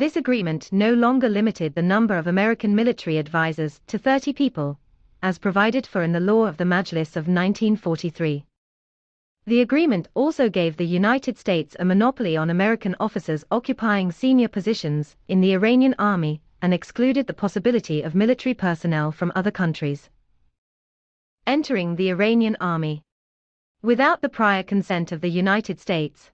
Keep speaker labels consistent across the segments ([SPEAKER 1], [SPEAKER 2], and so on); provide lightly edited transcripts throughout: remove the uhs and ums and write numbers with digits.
[SPEAKER 1] This agreement no longer limited the number of American military advisors to 30 people, as provided for in the Law of the Majlis of 1943. The agreement also gave the United States a monopoly on American officers occupying senior positions in the Iranian army and excluded the possibility of military personnel from other countries entering the Iranian army without the prior consent of the United States.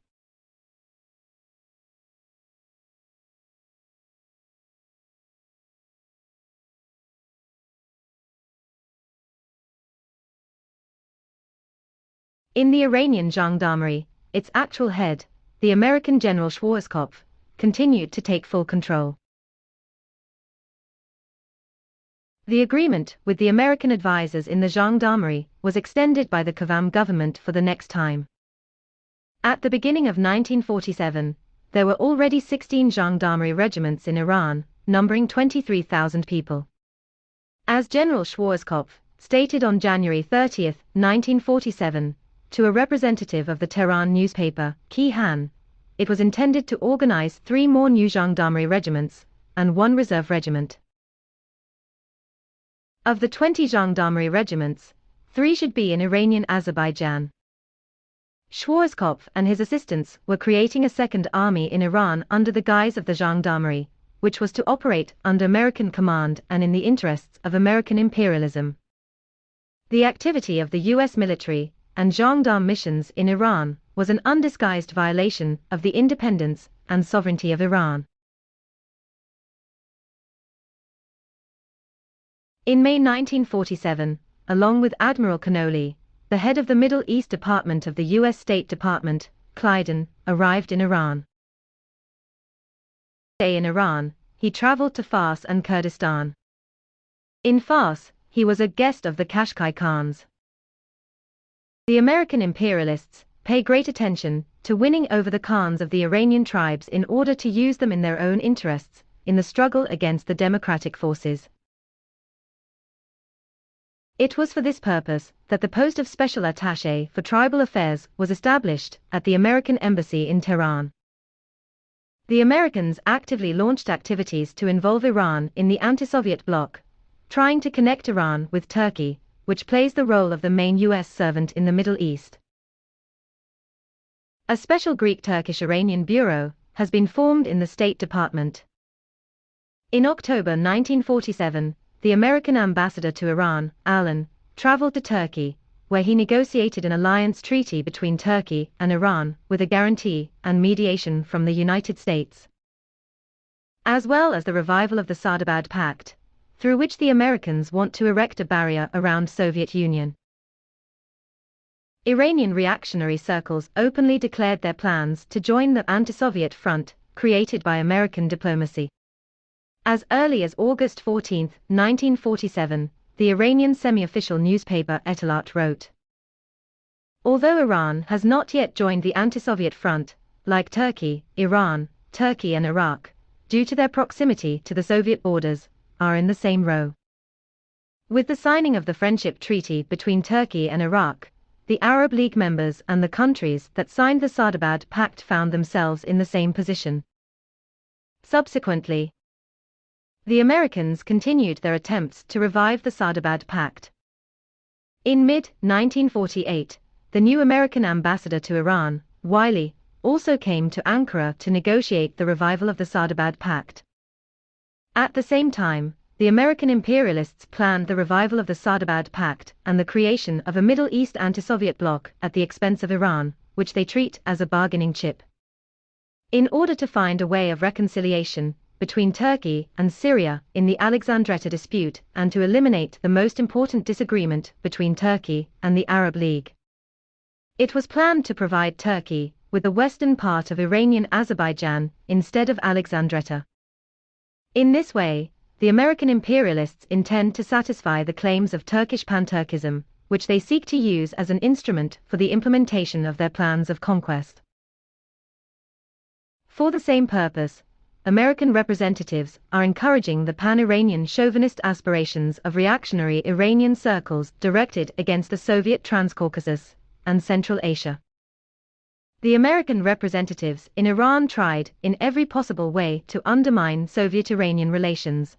[SPEAKER 1] In the Iranian Gendarmerie, its actual head, the American General Schwarzkopf, continued to take full control. The agreement with the American advisors in the Gendarmerie was extended by the Kavam government for the next time. At the beginning of 1947, there were already 16 Gendarmerie regiments in Iran, numbering 23,000 people. As General Schwarzkopf stated on January 30, 1947, to a representative of the Tehran newspaper, Kihan, it was intended to organize 3 more new gendarmerie regiments and 1 reserve regiment. Of the 20 gendarmerie regiments, 3 should be in Iranian Azerbaijan. Schwarzkopf and his assistants were creating a second army in Iran under the guise of the gendarmerie, which was to operate under American command and in the interests of American imperialism. The activity of the U.S. military and gendarme missions in Iran was an undisguised violation of the independence and sovereignty of Iran. In May 1947, along with Admiral Cannoli, the head of the Middle East Department of the U.S. State Department, Clyden, arrived in Iran. In Iran, he traveled to Fars and Kurdistan. In Fars, he was a guest of the Qashqai Khans. The American imperialists pay great attention to winning over the Khans of the Iranian tribes in order to use them in their own interests in the struggle against the democratic forces. It was for this purpose that the post of Special Attaché for Tribal Affairs was established at the American Embassy in Tehran. The Americans actively launched activities to involve Iran in the anti-Soviet bloc, trying to connect Iran with Turkey, which plays the role of the main U.S. servant in the Middle East. A special Greek-Turkish-Iranian bureau has been formed in the State Department. In October 1947, the American ambassador to Iran, Allen, traveled to Turkey, where he negotiated an alliance treaty between Turkey and Iran with a guarantee and mediation from the United States, as well as the revival of the Sardabad Pact, through which the Americans want to erect a barrier around Soviet Union. Iranian reactionary circles openly declared their plans to join the anti-Soviet front created by American diplomacy. As early as August 14, 1947, the Iranian semi-official newspaper Etelat wrote, "Although Iran has not yet joined the anti-Soviet front, like Turkey, Iran, Turkey and Iraq, due to their proximity to the Soviet borders, are in the same row." With the signing of the Friendship Treaty between Turkey and Iraq, the Arab League members and the countries that signed the Sardabad Pact found themselves in the same position. Subsequently, the Americans continued their attempts to revive the Sardabad Pact. In mid-1948, the new American ambassador to Iran, Wiley, also came to Ankara to negotiate the revival of the Sardabad Pact. At the same time, the American imperialists planned the revival of the Sardabad Pact and the creation of a Middle East anti-Soviet bloc at the expense of Iran, which they treat as a bargaining chip. In order to find a way of reconciliation between Turkey and Syria in the Alexandretta dispute and to eliminate the most important disagreement between Turkey and the Arab League, it was planned to provide Turkey with the western part of Iranian Azerbaijan instead of Alexandretta. In this way, the American imperialists intend to satisfy the claims of Turkish pan-Turkism, which they seek to use as an instrument for the implementation of their plans of conquest. For the same purpose, American representatives are encouraging the pan-Iranian chauvinist aspirations of reactionary Iranian circles directed against the Soviet Transcaucasus and Central Asia. The American representatives in Iran tried, in every possible way, to undermine Soviet-Iranian relations.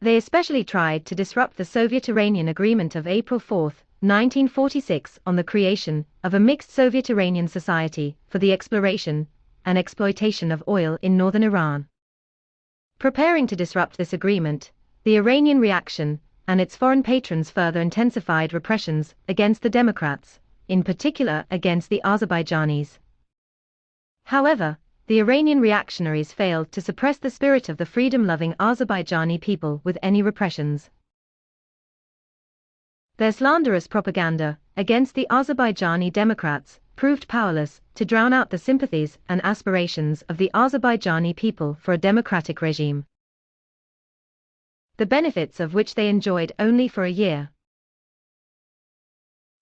[SPEAKER 1] They especially tried to disrupt the Soviet-Iranian Agreement of April 4, 1946, on the creation of a mixed Soviet-Iranian society for the exploration and exploitation of oil in northern Iran. Preparing to disrupt this agreement, the Iranian reaction and its foreign patrons further intensified repressions against the Democrats, in particular against the Azerbaijanis. However, the Iranian reactionaries failed to suppress the spirit of the freedom-loving Azerbaijani people with any repressions. Their slanderous propaganda against the Azerbaijani Democrats proved powerless to drown out the sympathies and aspirations of the Azerbaijani people for a democratic regime, the benefits of which they enjoyed only for a year.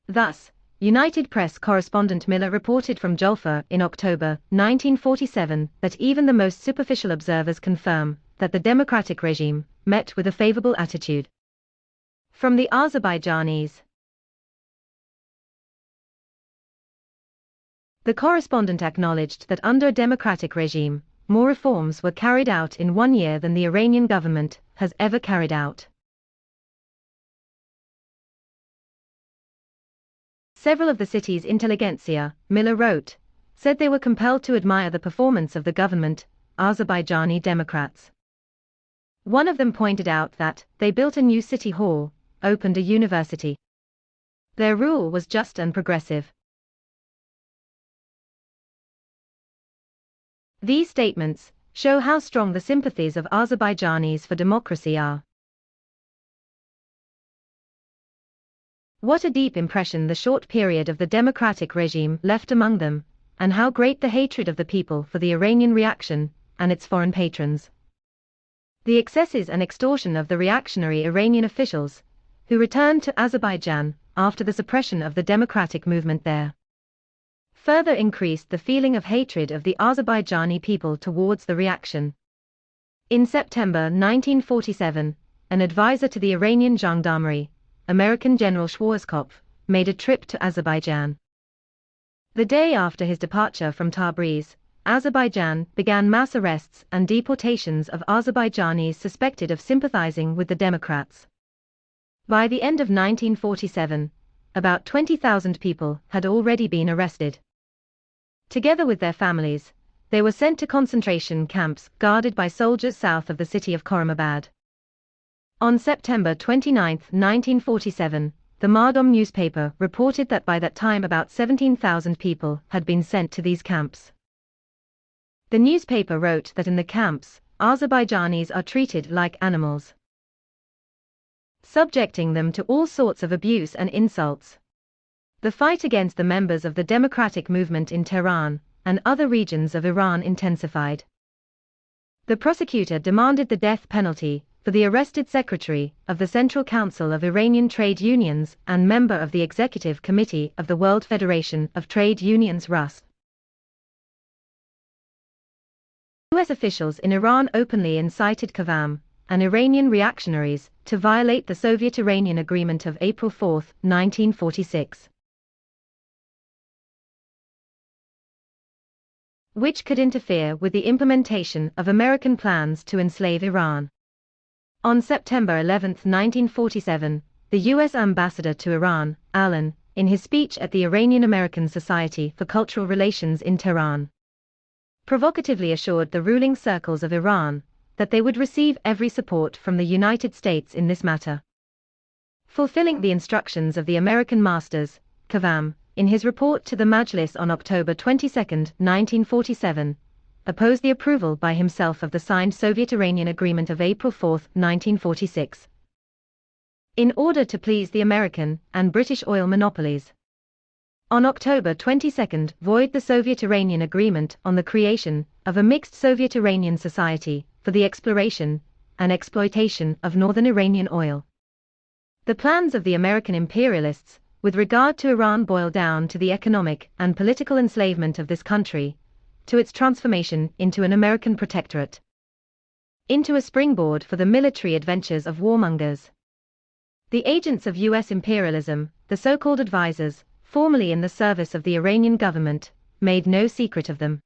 [SPEAKER 1] Thus, United Press correspondent Miller reported from Jolfa in October 1947 that even the most superficial observers confirm that the democratic regime met with a favorable attitude from the Azerbaijanis. The correspondent acknowledged that under a democratic regime, more reforms were carried out in 1 year than the Iranian government has ever carried out. Several of the city's intelligentsia, Miller wrote, said they were compelled to admire the performance of the government, Azerbaijani Democrats. One of them pointed out that they built a new city hall, opened a university. Their rule was just and progressive. These statements show how strong the sympathies of Azerbaijanis for democracy are. What a deep impression the short period of the democratic regime left among them, and how great the hatred of the people for the Iranian reaction and its foreign patrons. The excesses and extortion of the reactionary Iranian officials, who returned to Azerbaijan after the suppression of the democratic movement there, further increased the feeling of hatred of the Azerbaijani people towards the reaction. In September 1947, an advisor to the Iranian Gendarmerie, American General Schwarzkopf, made a trip to Azerbaijan. The day after his departure from Tabriz, Azerbaijan began mass arrests and deportations of Azerbaijanis suspected of sympathizing with the Democrats. By the end of 1947, about 20,000 people had already been arrested. Together with their families, they were sent to concentration camps guarded by soldiers south of the city of Khoramabad. On September 29, 1947, the Mardom newspaper reported that by that time about 17,000 people had been sent to these camps. The newspaper wrote that in the camps, Azerbaijanis are treated like animals, subjecting them to all sorts of abuse and insults. The fight against the members of the democratic movement in Tehran and other regions of Iran intensified. The prosecutor demanded the death penalty for the arrested secretary of the Central Council of Iranian Trade Unions and member of the Executive Committee of the World Federation of Trade Unions (RUS). US officials in Iran openly incited Qavam and Iranian reactionaries to violate the Soviet-Iranian Agreement of April 4, 1946, which could interfere with the implementation of American plans to enslave Iran. On September 11, 1947, the U.S. ambassador to Iran, Allen, in his speech at the Iranian-American Society for Cultural Relations in Tehran, provocatively assured the ruling circles of Iran that they would receive every support from the United States in this matter. Fulfilling the instructions of the American masters, Qavam, in his report to the Majlis on October 22, 1947, opposed the approval by himself of the signed Soviet-Iranian Agreement of April 4, 1946. In order to please the American and British oil monopolies, on October 22, void the Soviet-Iranian Agreement on the creation of a mixed Soviet-Iranian society for the exploration and exploitation of northern Iranian oil. The plans of the American imperialists with regard to Iran boil down to the economic and political enslavement of this country, to its transformation into an American protectorate, into a springboard for the military adventures of warmongers. The agents of U.S. imperialism, the so-called advisors, formerly in the service of the Iranian government, made no secret of them.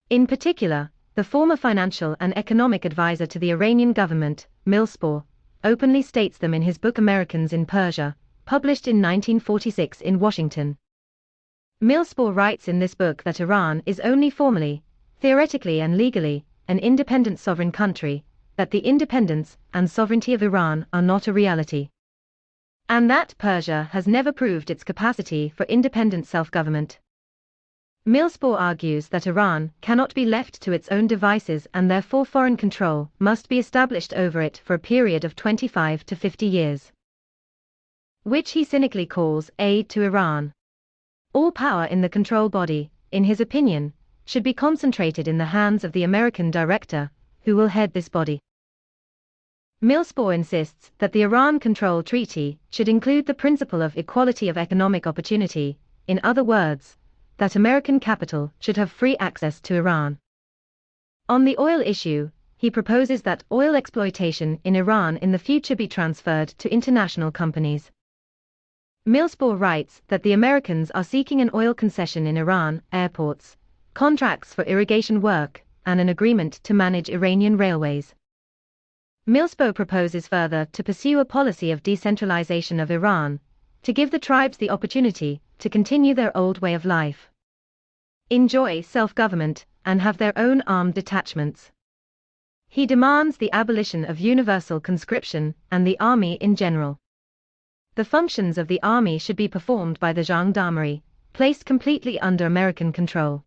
[SPEAKER 1] In particular, the former financial and economic advisor to the Iranian government, Millspaugh, openly states them in his book Americans in Persia, published in 1946 in Washington. Millspaugh writes in this book that Iran is only formally, theoretically and legally, an independent sovereign country, that the independence and sovereignty of Iran are not a reality, and that Persia has never proved its capacity for independent self-government. Millspaugh argues that Iran cannot be left to its own devices and therefore foreign control must be established over it for a period of 25 to 50 years, which he cynically calls aid to Iran. All power in the control body, in his opinion, should be concentrated in the hands of the American director, who will head this body. Millspaugh insists that the Iran Control Treaty should include the principle of equality of economic opportunity, in other words, that American capital should have free access to Iran. On the oil issue, he proposes that oil exploitation in Iran in the future be transferred to international companies. Millspaugh writes that the Americans are seeking an oil concession in Iran, airports, contracts for irrigation work, and an agreement to manage Iranian railways. Millspaugh proposes further to pursue a policy of decentralization of Iran, to give the tribes the opportunity to continue their old way of life, enjoy self-government, and have their own armed detachments. He demands the abolition of universal conscription and the army in general. The functions of the army should be performed by the gendarmerie, placed completely under American control.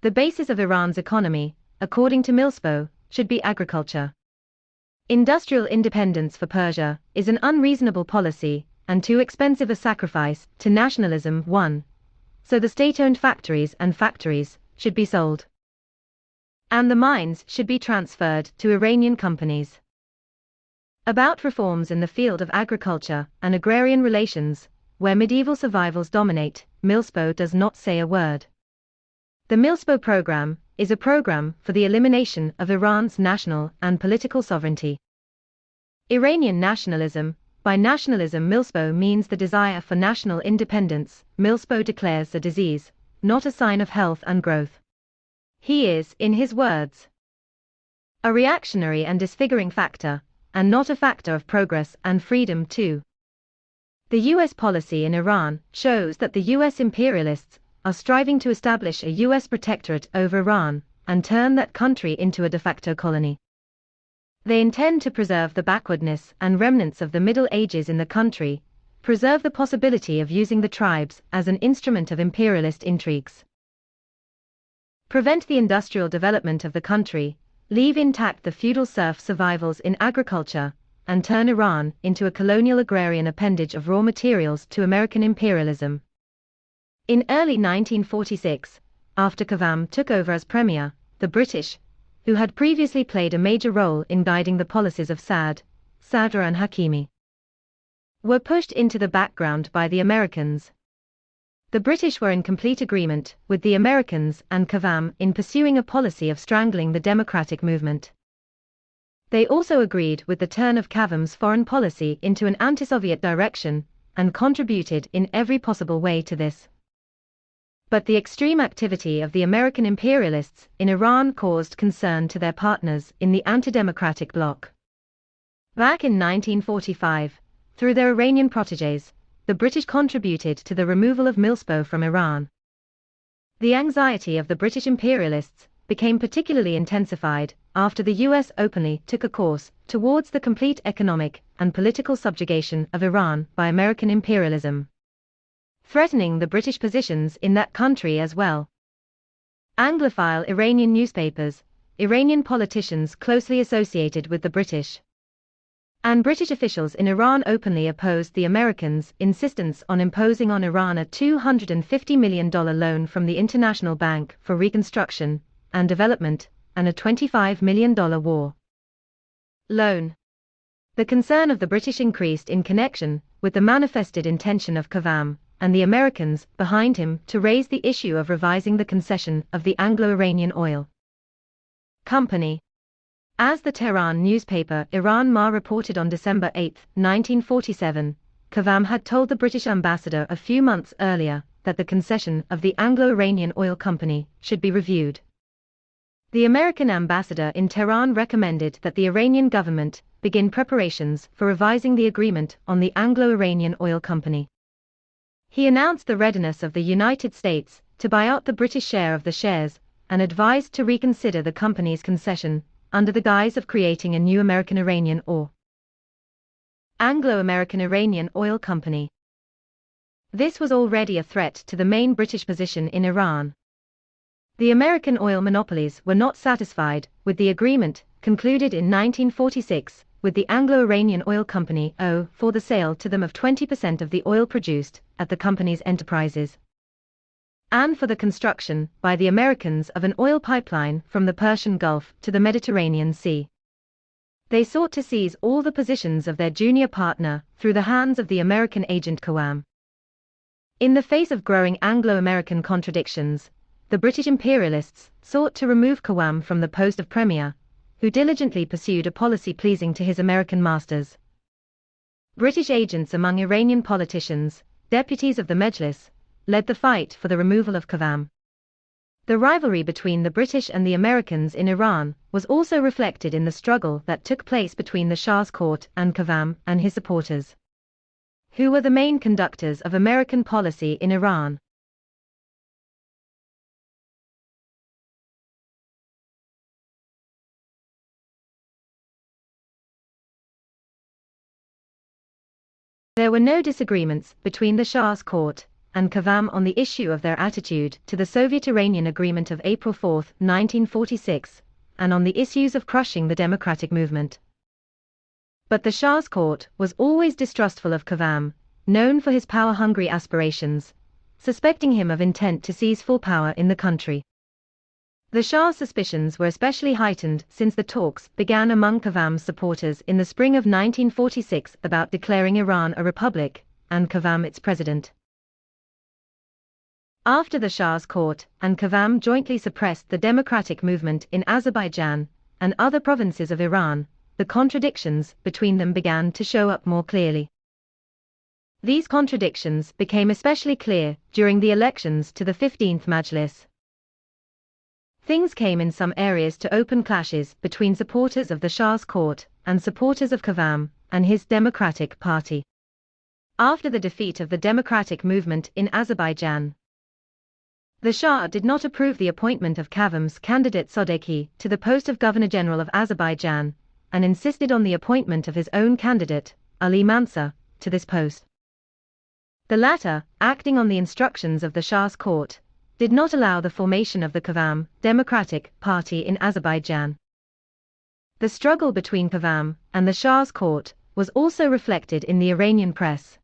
[SPEAKER 1] The basis of Iran's economy, according to Millspaugh, should be agriculture. Industrial independence for Persia is an unreasonable policy and too expensive a sacrifice to nationalism. 1. So the state-owned factories should be sold, and the mines should be transferred to Iranian companies. About reforms in the field of agriculture and agrarian relations, where medieval survivals dominate, Millspaugh does not say a word. The Millspaugh program is a program for the elimination of Iran's national and political sovereignty. Iranian nationalism. By nationalism, Millspaugh means the desire for national independence. Millspaugh declares a disease, not a sign of health and growth. He is, in his words, a reactionary and disfiguring factor, and not a factor of progress and freedom. 2. The U.S. policy in Iran shows that the U.S. imperialists are striving to establish a U.S. protectorate over Iran and turn that country into a de facto colony. They intend to preserve the backwardness and remnants of the Middle Ages in the country, preserve the possibility of using the tribes as an instrument of imperialist intrigues, prevent the industrial development of the country, leave intact the feudal serf survivals in agriculture, and turn Iran into a colonial agrarian appendage of raw materials to American imperialism. In early 1946, after Qavam took over as premier, the British, who had previously played a major role in guiding the policies of Sadr and Hakimi, were pushed into the background by the Americans. The British were in complete agreement with the Americans and Qavam in pursuing a policy of strangling the democratic movement. They also agreed with the turn of Qavam's foreign policy into an anti-Soviet direction, and contributed in every possible way to this. But the extreme activity of the American imperialists in Iran caused concern to their partners in the anti-democratic bloc. Back in 1945, through their Iranian protégés, the British contributed to the removal of Millspaugh from Iran. The anxiety of the British imperialists became particularly intensified after the US openly took a course towards the complete economic and political subjugation of Iran by American imperialism, threatening the British positions in that country as well. Anglophile Iranian newspapers, Iranian politicians closely associated with the British, and British officials in Iran openly opposed the Americans' insistence on imposing on Iran a $250 million loan from the International Bank for Reconstruction and Development, and a $25 million war loan. The concern of the British increased in connection with the manifested intention of Qavam and the Americans behind him to raise the issue of revising the concession of the Anglo-Iranian Oil Company. As the Tehran newspaper Iran Ma reported on December 8, 1947, Kavam had told the British ambassador a few months earlier that the concession of the Anglo-Iranian Oil Company should be reviewed. The American ambassador in Tehran recommended that the Iranian government begin preparations for revising the agreement on the Anglo-Iranian Oil Company. He announced the readiness of the United States to buy out the British share of the shares and advised to reconsider the company's concession under the guise of creating a new American-Iranian or Anglo-American Iranian Oil Company. This was already a threat to the main British position in Iran. The American oil monopolies were not satisfied with the agreement concluded in 1946 with the Anglo-Iranian Oil Company for the sale to them of 20% of the oil produced at the company's enterprises, and for the construction by the Americans of an oil pipeline from the Persian Gulf to the Mediterranean Sea. They sought to seize all the positions of their junior partner through the hands of the American agent Kavam. In the face of growing Anglo-American contradictions, the British imperialists sought to remove Kavam from the post of premier, who diligently pursued a policy pleasing to his American masters. British agents among Iranian politicians, deputies of the Mejlis, led the fight for the removal of Kavam. The rivalry between the British and the Americans in Iran was also reflected in the struggle that took place between the Shah's court and Kavam and his supporters, who were the main conductors of American policy in Iran. There were no disagreements between the Shah's court and Kavam on the issue of their attitude to the Soviet-Iranian agreement of April 4, 1946, and on the issues of crushing the democratic movement. But the Shah's court was always distrustful of Kavam, known for his power-hungry aspirations, suspecting him of intent to seize full power in the country. The Shah's suspicions were especially heightened since the talks began among Kavam's supporters in the spring of 1946 about declaring Iran a republic, and Kavam its president. After the Shah's court and Kavam jointly suppressed the democratic movement in Azerbaijan and other provinces of Iran, the contradictions between them began to show up more clearly. These contradictions became especially clear during the elections to the 15th Majlis. Things came in some areas to open clashes between supporters of the Shah's court and supporters of Kavam and his Democratic Party. After the defeat of the democratic movement in Azerbaijan, the Shah did not approve the appointment of Kavam's candidate Sodeki to the post of Governor-General of Azerbaijan, and insisted on the appointment of his own candidate, Ali Mansur, to this post. The latter, acting on the instructions of the Shah's court, did not allow the formation of the Kavam Democratic Party in Azerbaijan. The struggle between Kavam and the Shah's court was also reflected in the Iranian press.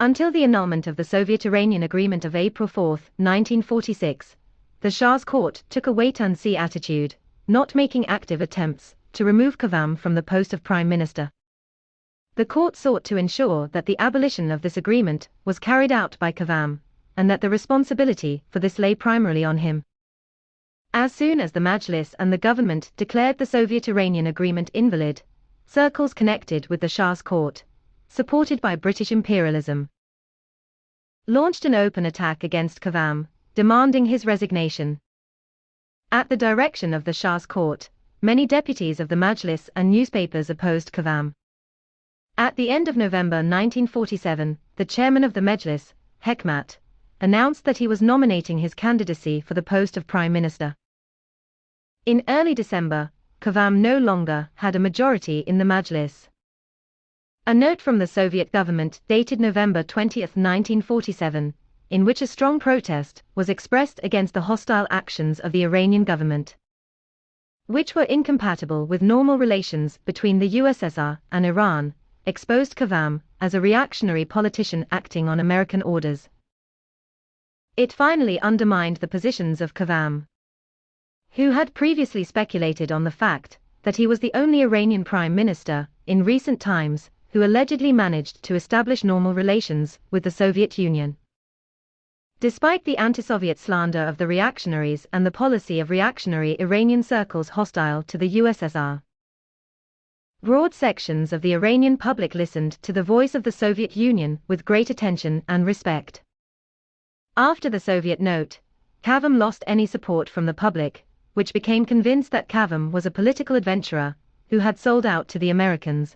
[SPEAKER 1] Until the annulment of the Soviet-Iranian Agreement of April 4, 1946, the Shah's court took a wait-and-see attitude, not making active attempts to remove Kavam from the post of prime minister. The court sought to ensure that the abolition of this agreement was carried out by Kavam, and that the responsibility for this lay primarily on him. As soon as the Majlis and the government declared the Soviet-Iranian agreement invalid, circles connected with the Shah's court, supported by British imperialism, launched an open attack against Kavam, demanding his resignation. At the direction of the Shah's court, many deputies of the Majlis and newspapers opposed Kavam. At the end of November 1947, the chairman of the Mejlis, Hekmat, announced that he was nominating his candidacy for the post of prime minister. In early December, Kavam no longer had a majority in the Majlis. A note from the Soviet government dated November 20, 1947, in which a strong protest was expressed against the hostile actions of the Iranian government, which were incompatible with normal relations between the USSR and Iran, exposed Kavam as a reactionary politician acting on American orders. It finally undermined the positions of Kavam, who had previously speculated on the fact that he was the only Iranian prime minister in recent times who allegedly managed to establish normal relations with the Soviet Union. Despite the anti-Soviet slander of the reactionaries and the policy of reactionary Iranian circles hostile to the USSR, Broad sections of the Iranian public listened to the voice of the Soviet Union with great attention and respect. After the Soviet note, Kazem lost any support from the public, which became convinced that Kazem was a political adventurer who had sold out to the Americans.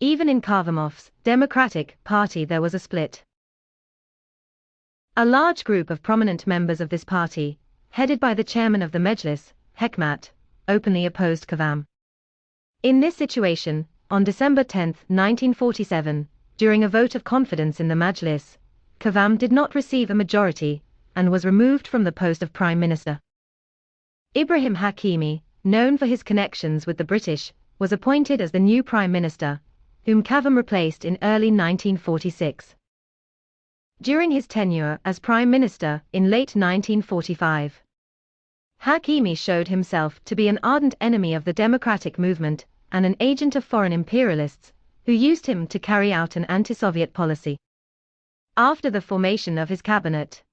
[SPEAKER 1] Even in Kazemov's Democratic Party there was a split. A large group of prominent members of this party, headed by the chairman of the Mejlis, Hekmat, openly opposed Kazem. In this situation, on December 10, 1947, during a vote of confidence in the Majlis, Kazem did not receive a majority and was removed from the post of Prime Minister. Ibrahim Hakimi, known for his connections with the British, was appointed as the new Prime Minister, whom Kazem replaced in early 1946. During his tenure as Prime Minister in late 1945, Hakimi showed himself to be an ardent enemy of the democratic movement and an agent of foreign imperialists who used him to carry out an anti-Soviet policy. After the formation of his cabinet,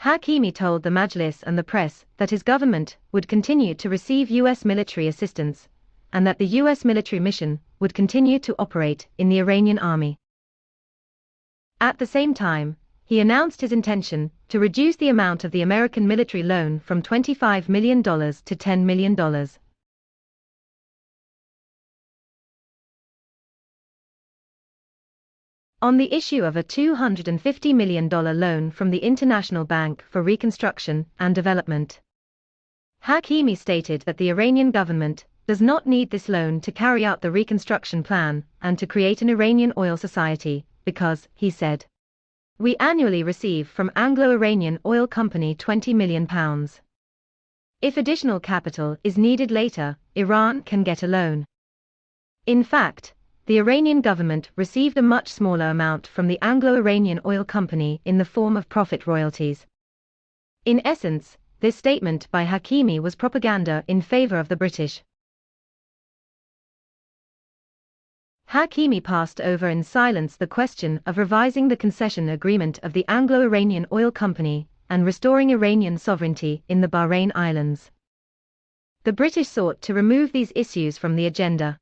[SPEAKER 1] Hakimi told the Majlis and the press that his government would continue to receive U.S. military assistance and that the U.S. military mission would continue to operate in the Iranian army. At the same time, he announced his intention to reduce the amount of the American military loan from $25 million to $10 million. On the issue of a $250 million loan from the International Bank for Reconstruction and Development, Hakimi stated that the Iranian government does not need this loan to carry out the reconstruction plan and to create an Iranian oil society, because, he said, we annually receive from Anglo-Iranian Oil Company £20 million. If additional capital is needed later, Iran can get a loan. In fact, the Iranian government received a much smaller amount from the Anglo-Iranian Oil Company in the form of profit royalties. In essence, this statement by Hakimi was propaganda in favor of the British. Hakimi passed over in silence the question of revising the concession agreement of the Anglo-Iranian Oil Company and restoring Iranian sovereignty in the Bahrain Islands. The British sought to remove these issues from the agenda.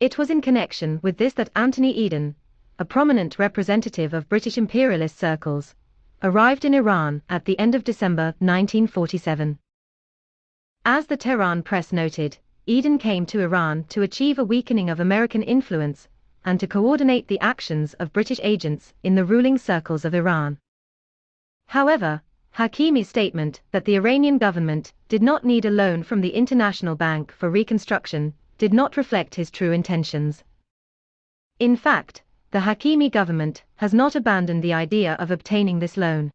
[SPEAKER 1] It was in connection with this that Anthony Eden, a prominent representative of British imperialist circles, arrived in Iran at the end of December 1947. As the Tehran press noted, Eden came to Iran to achieve a weakening of American influence and to coordinate the actions of British agents in the ruling circles of Iran. However, Hakimi's statement that the Iranian government did not need a loan from the International Bank for Reconstruction did not reflect his true intentions. In fact, the Hakimi government has not abandoned the idea of obtaining this loan.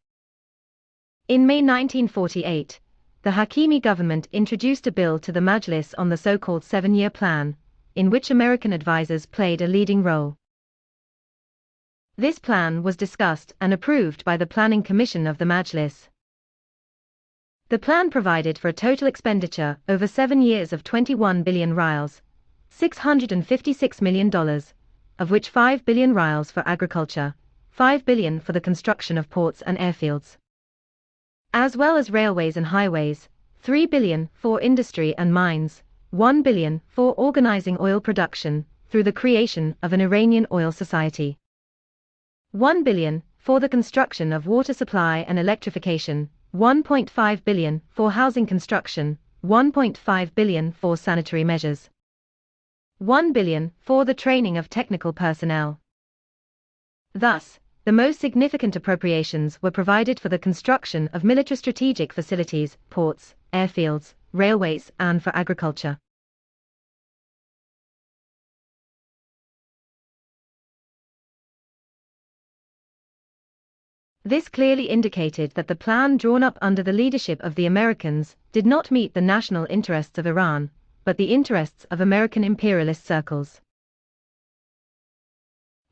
[SPEAKER 1] In May 1948, the Hakimi government introduced a bill to the Majlis on the so-called 7-year plan, in which American advisors played a leading role. This plan was discussed and approved by the Planning Commission of the Majlis. The plan provided for a total expenditure over 7 years of 21 billion rials, $656 million, of which 5 billion rials for agriculture, 5 billion for the construction of ports and airfields, as well as railways and highways, 3 billion for industry and mines, 1 billion for organizing oil production through the creation of an Iranian oil society, 1 billion for the construction of water supply and electrification, 1.5 billion for housing construction, 1.5 billion for sanitary measures, 1 billion for the training of technical personnel. Thus, the most significant appropriations were provided for the construction of military strategic facilities, ports, airfields, railways, and for agriculture. This clearly indicated that the plan drawn up under the leadership of the Americans did not meet the national interests of Iran, but the interests of American imperialist circles,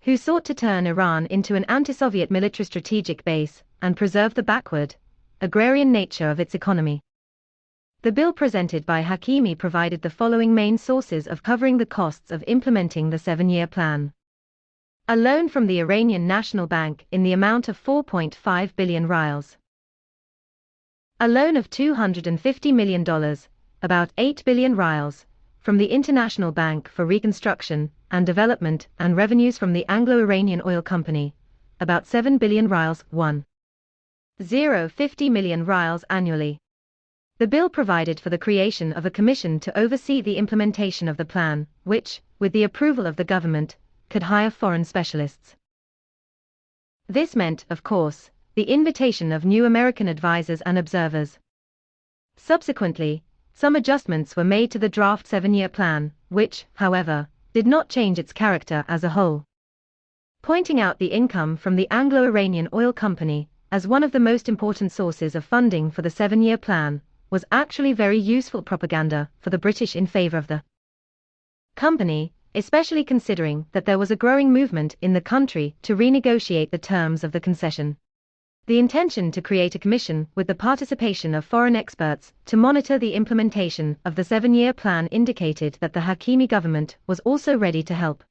[SPEAKER 1] who sought to turn Iran into an anti-Soviet military strategic base and preserve the backward, agrarian nature of its economy. The bill presented by Hakimi provided the following main sources of covering the costs of implementing the 7-year plan. A loan from the Iranian National Bank in the amount of 4.5 billion rials. A loan of $250 million, about 8 billion rials, from the International Bank for Reconstruction and Development and revenues from the Anglo-Iranian Oil Company, about 7 billion rials, 1.050 million rials annually. The bill provided for the creation of a commission to oversee the implementation of the plan, which, with the approval of the government, could hire foreign specialists. This meant, of course, the invitation of new American advisors and observers. Subsequently, some adjustments were made to the draft 7-year plan, which, however, did not change its character as a whole. Pointing out the income from the Anglo-Iranian Oil Company as one of the most important sources of funding for the 7-year plan was actually very useful propaganda for the British in favor of the company, especially considering that there was a growing movement in the country to renegotiate the terms of the concession. The intention to create a commission with the participation of foreign experts to monitor the implementation of the 7-year plan indicated that the Hakimi government was also ready to help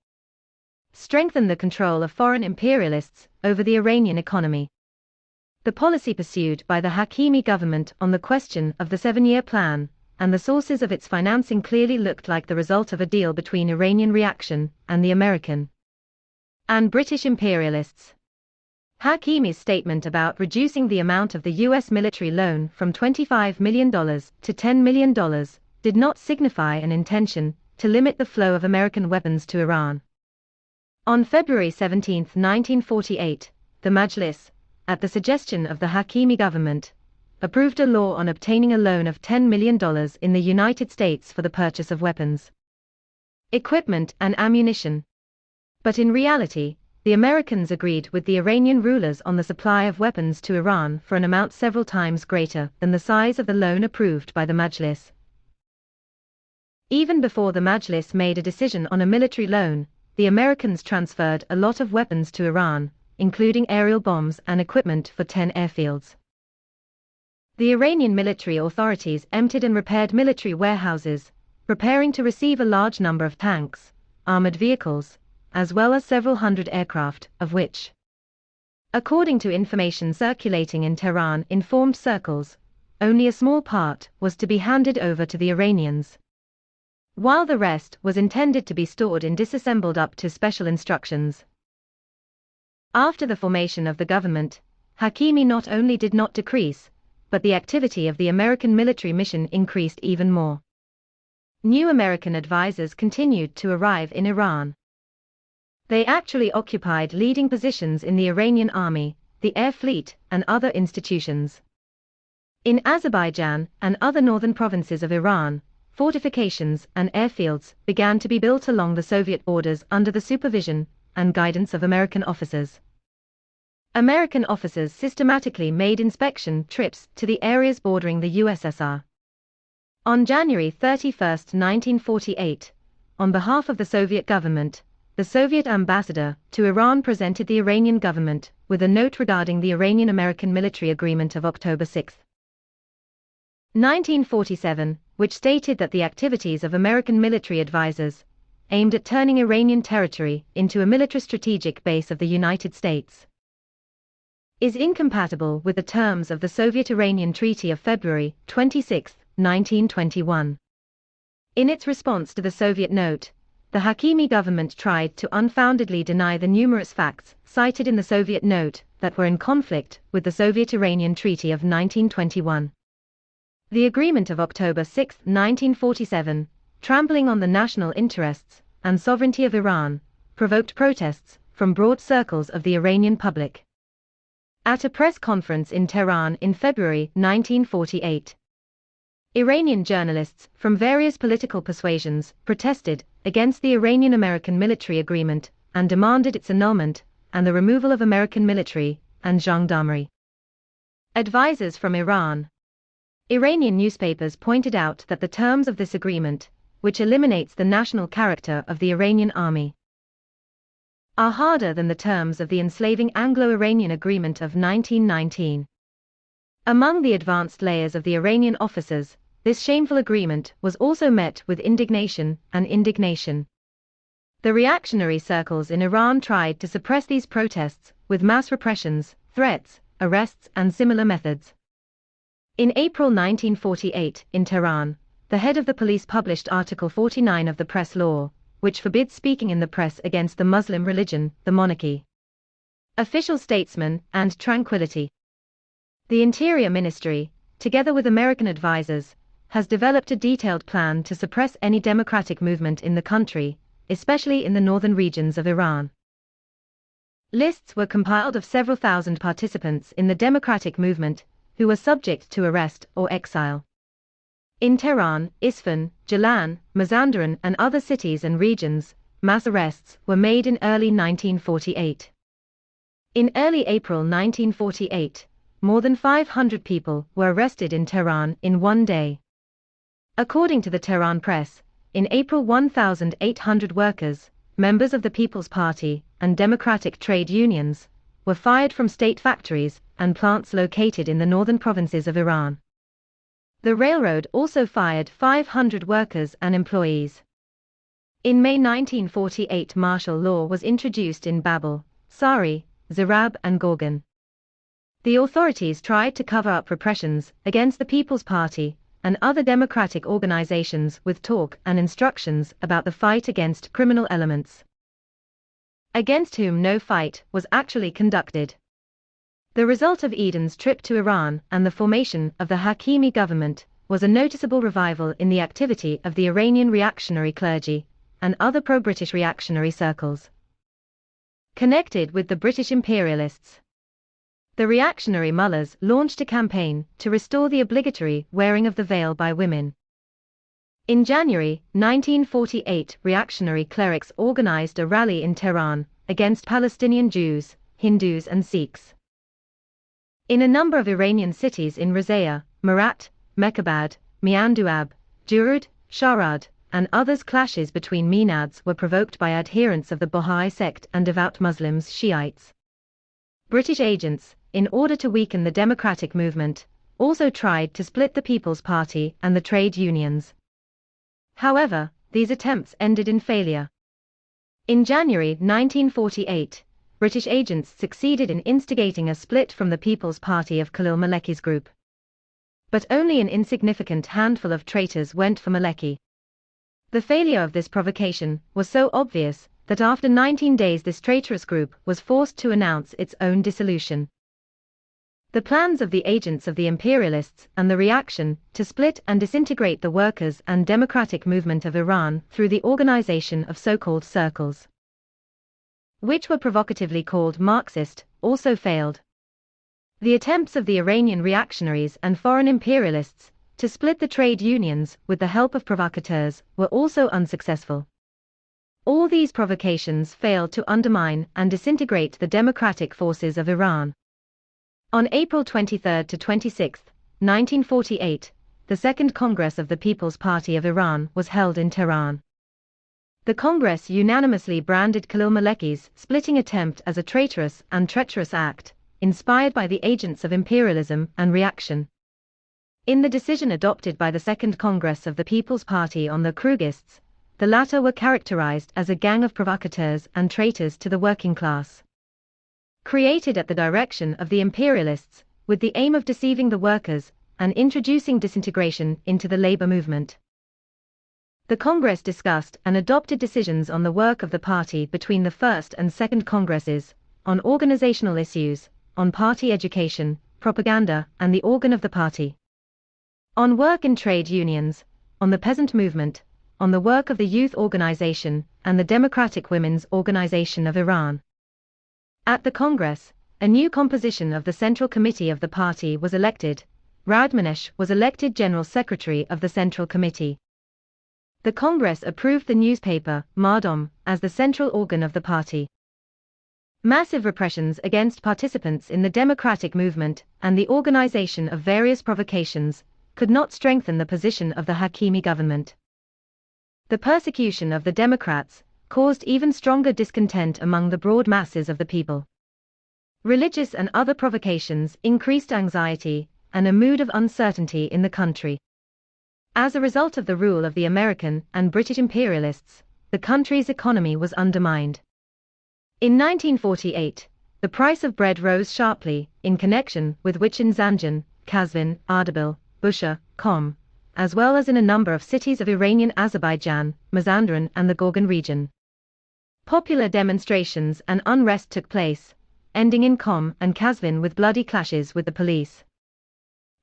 [SPEAKER 1] strengthen the control of foreign imperialists over the Iranian economy. The policy pursued by the Hakimi government on the question of the 7-year plan and the sources of its financing clearly looked like the result of a deal between Iranian reaction and the American and British imperialists. Hakimi's statement about reducing the amount of the U.S. military loan from $25 million to $10 million did not signify an intention to limit the flow of American weapons to Iran. On February 17, 1948, the Majlis, at the suggestion of the Hakimi government, approved a law on obtaining a loan of $10 million in the United States for the purchase of weapons, equipment and ammunition. But in reality, the Americans agreed with the Iranian rulers on the supply of weapons to Iran for an amount several times greater than the size of the loan approved by the Majlis. Even before the Majlis made a decision on a military loan, the Americans transferred a lot of weapons to Iran, including aerial bombs and equipment for 10 airfields. The Iranian military authorities emptied and repaired military warehouses, preparing to receive a large number of tanks, armored vehicles, as well as several hundred aircraft, of which, according to information circulating in Tehran informed circles, only a small part was to be handed over to the Iranians, while the rest was intended to be stored in disassembled up to special instructions. After the formation of the government, Hakimi not only did not decrease, but the activity of the American military mission increased even more. New American advisors continued to arrive in Iran. They actually occupied leading positions in the Iranian army, the air fleet, and other institutions. In Azerbaijan and other northern provinces of Iran, fortifications and airfields began to be built along the Soviet borders under the supervision and guidance of American officers. American officers systematically made inspection trips to the areas bordering the USSR. On January 31, 1948, on behalf of the Soviet government, the Soviet ambassador to Iran presented the Iranian government with a note regarding the Iranian-American military agreement of October 6, 1947, which stated that the activities of American military advisors, aimed at turning Iranian territory into a military strategic base of the United States, is incompatible with the terms of the Soviet-Iranian Treaty of February 26, 1921. In its response to the Soviet note, the Hakimi government tried to unfoundedly deny the numerous facts cited in the Soviet note that were in conflict with the Soviet-Iranian Treaty of 1921. The agreement of October 6, 1947, trampling on the national interests and sovereignty of Iran, provoked protests from broad circles of the Iranian public. At a press conference in Tehran in February 1948, Iranian journalists from various political persuasions protested against the Iranian-American military agreement and demanded its annulment and the removal of American military and gendarmerie advisors from Iran. Iranian newspapers pointed out that the terms of this agreement, which eliminates the national character of the Iranian army, are harder than the terms of the enslaving Anglo-Iranian Agreement of 1919. Among the advanced layers of the Iranian officers, this shameful agreement was also met with indignation and indignation. The reactionary circles in Iran tried to suppress these protests with mass repressions, threats, arrests, and similar methods. In April 1948, in Tehran, the head of the police published Article 49 of the press law, which forbids speaking in the press against the Muslim religion, the monarchy, official statesmen, and tranquility. The Interior Ministry, together with American advisors, has developed a detailed plan to suppress any democratic movement in the country, especially in the northern regions of Iran. Lists were compiled of several thousand participants in the democratic movement who were subject to arrest or exile. In Tehran, Isfahan, Gilan, Mazandaran, and other cities and regions, mass arrests were made in early 1948. In early April 1948, more than 500 people were arrested in Tehran in one day. According to the Tehran press, in April 1,800 workers, members of the People's Party, and democratic trade unions, were fired from state factories and plants located in the northern provinces of Iran. The railroad also fired 500 workers and employees. In May 1948, martial law was introduced in Babel, Sari, Zirab, and Gorgan. The authorities tried to cover up repressions against the People's Party and other democratic organizations with talk and instructions about the fight against criminal elements, against whom no fight was actually conducted. The result of Eden's trip to Iran and the formation of the Hakimi government was a noticeable revival in the activity of the Iranian reactionary clergy and other pro-British reactionary circles connected with the British imperialists. The reactionary mullahs launched a campaign to restore the obligatory wearing of the veil by women. In January 1948, reactionary clerics organized a rally in Tehran against Palestinian Jews, Hindus, and Sikhs. In a number of Iranian cities in Rizaya, Marat, Mekhabad, Mianduab, Jurud, Sharad, and others, clashes between Minads were provoked by adherents of the Baha'i sect and devout Muslims, Shiites. British agents, in order to weaken the democratic movement, also tried to split the People's Party and the trade unions. However, these attempts ended in failure. In January 1948, British agents succeeded in instigating a split from the People's Party of Khalil Maleki's group. But only an insignificant handful of traitors went for Maleki. The failure of this provocation was so obvious that after 19 days this traitorous group was forced to announce its own dissolution. The plans of the agents of the imperialists and the reaction to split and disintegrate the workers and democratic movement of Iran through the organization of so-called circles, which were provocatively called Marxist, also failed. The attempts of the Iranian reactionaries and foreign imperialists to split the trade unions with the help of provocateurs were also unsuccessful. All these provocations failed to undermine and disintegrate the democratic forces of Iran. On April 23 to 26, 1948, the Second Congress of the People's Party of Iran was held in Tehran. The Congress unanimously branded Khalil Maleki's splitting attempt as a traitorous and treacherous act, inspired by the agents of imperialism and reaction. In the decision adopted by the Second Congress of the People's Party on the Krugists, the latter were characterized as a gang of provocateurs and traitors to the working class, created at the direction of the imperialists, with the aim of deceiving the workers and introducing disintegration into the labor movement. The Congress discussed and adopted decisions on the work of the party between the First and Second Congresses, on organizational issues, on party education, propaganda, and the organ of the party, on work in trade unions, on the peasant movement, on the work of the youth organization and the Democratic Women's Organization of Iran. At the Congress, a new composition of the Central Committee of the party was elected. Radmanesh was elected General Secretary of the Central Committee. The Congress approved the newspaper, Mardom, as the central organ of the party. Massive repressions against participants in the democratic movement and the organization of various provocations could not strengthen the position of the Hakimi government. The persecution of the Democrats caused even stronger discontent among the broad masses of the people. Religious and other provocations increased anxiety and a mood of uncertainty in the country. As a result of the rule of the American and British imperialists, the country's economy was undermined. In 1948, the price of bread rose sharply, in connection with which in Zanjan, Kazvin, Ardabil, Bushehr, Qom, as well as in a number of cities of Iranian Azerbaijan, Mazandaran and the Gorgan region. Popular demonstrations and unrest took place, ending in Qom and Qazvin with bloody clashes with the police.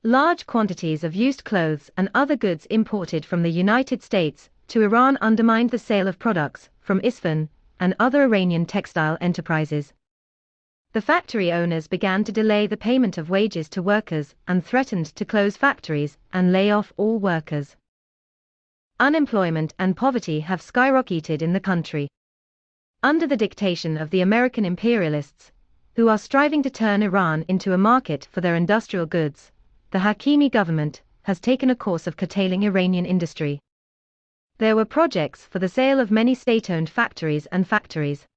[SPEAKER 1] Large quantities of used clothes and other goods imported from the United States to Iran undermined the sale of products from Isfahan and other Iranian textile enterprises. The factory owners began to delay the payment of wages to workers and threatened to close factories and lay off all workers. Unemployment and poverty have skyrocketed in the country. Under the dictation of the American imperialists, who are striving to turn Iran into a market for their industrial goods, the Hakimi government has taken a course of curtailing Iranian industry. There were projects for the sale of many state-owned factories and factories.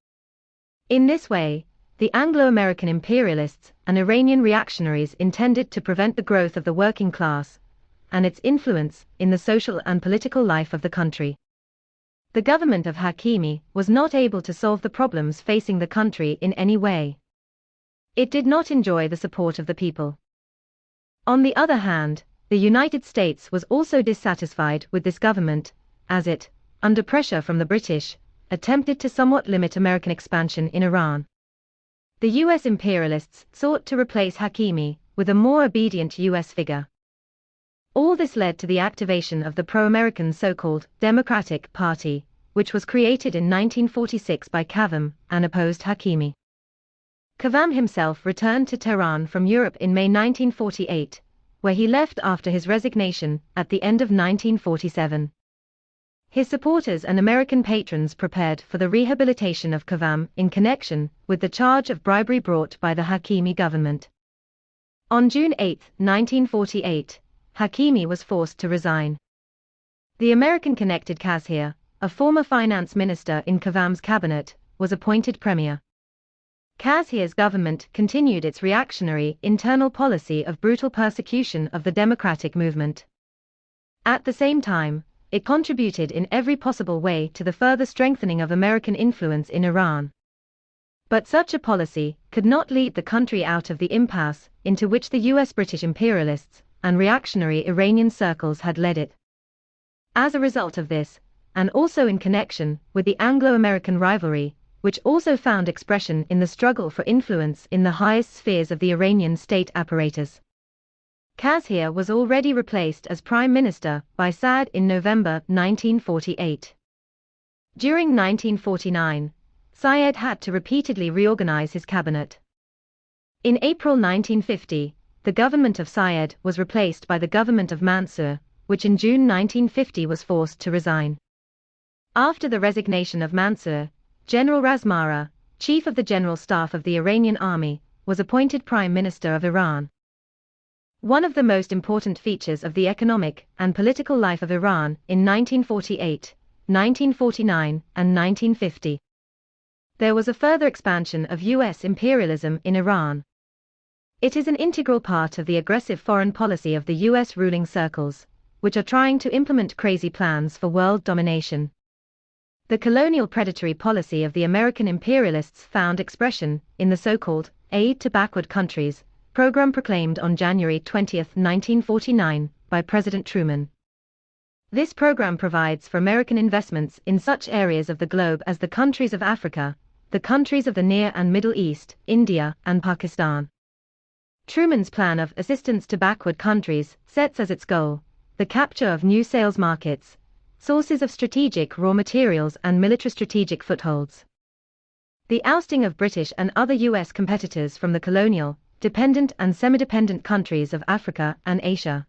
[SPEAKER 1] In this way, the Anglo-American imperialists and Iranian reactionaries intended to prevent the growth of the working class and its influence in the social and political life of the country. The government of Hakimi was not able to solve the problems facing the country in any way. It did not enjoy the support of the people. On the other hand, the United States was also dissatisfied with this government, as it, under pressure from the British, attempted to somewhat limit American expansion in Iran. The US imperialists sought to replace Hakimi with a more obedient US figure. All this led to the activation of the pro-American so-called Democratic Party, which was created in 1946 by Qavam and opposed Hakimi. Qavam himself returned to Tehran from Europe in May 1948, where he left after his resignation at the end of 1947. His supporters and American patrons prepared for the rehabilitation of Qavam in connection with the charge of bribery brought by the Hakimi government. On June 8, 1948, Hakimi was forced to resign. The American-connected Qazhir, a former finance minister in Qavam's cabinet, was appointed premier. Qazhir's government continued its reactionary internal policy of brutal persecution of the democratic movement. At the same time, it contributed in every possible way to the further strengthening of American influence in Iran. But such a policy could not lead the country out of the impasse into which the US-British imperialists and reactionary Iranian circles had led it. As a result of this, and also in connection with the Anglo-American rivalry, which also found expression in the struggle for influence in the highest spheres of the Iranian state apparatus, Qazhir was already replaced as prime minister by Saad in November 1948. During 1949, Syed had to repeatedly reorganize his cabinet. In April 1950, the government of Syed was replaced by the government of Mansur, which in June 1950 was forced to resign. After the resignation of Mansur, General Razmara, chief of the general staff of the Iranian army, was appointed prime minister of Iran. One of the most important features of the economic and political life of Iran in 1948, 1949, and 1950. There was a further expansion of US imperialism in Iran. It is an integral part of the aggressive foreign policy of the US ruling circles, which are trying to implement crazy plans for world domination. The colonial predatory policy of the American imperialists found expression in the so-called Aid to Backward Countries program proclaimed on January 20, 1949, by President Truman. This program provides for American investments in such areas of the globe as the countries of Africa, the countries of the Near and Middle East, India, and Pakistan. Truman's plan of assistance to backward countries sets as its goal the capture of new sales markets, sources of strategic raw materials and military strategic footholds. The ousting of British and other US competitors from the colonial, dependent and semi-dependent countries of Africa and Asia.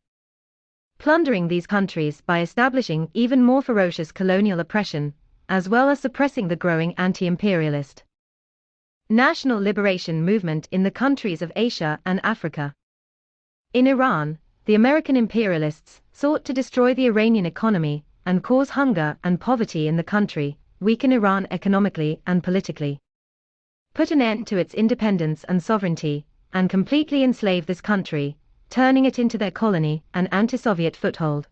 [SPEAKER 1] Plundering these countries by establishing even more ferocious colonial oppression, as well as suppressing the growing anti-imperialist national liberation movement in the countries of Asia and Africa. In Iran, the American imperialists sought to destroy the Iranian economy and cause hunger and poverty in the country, weaken Iran economically and politically, put an end to its independence and sovereignty, and completely enslave this country, turning it into their colony and anti-Soviet foothold.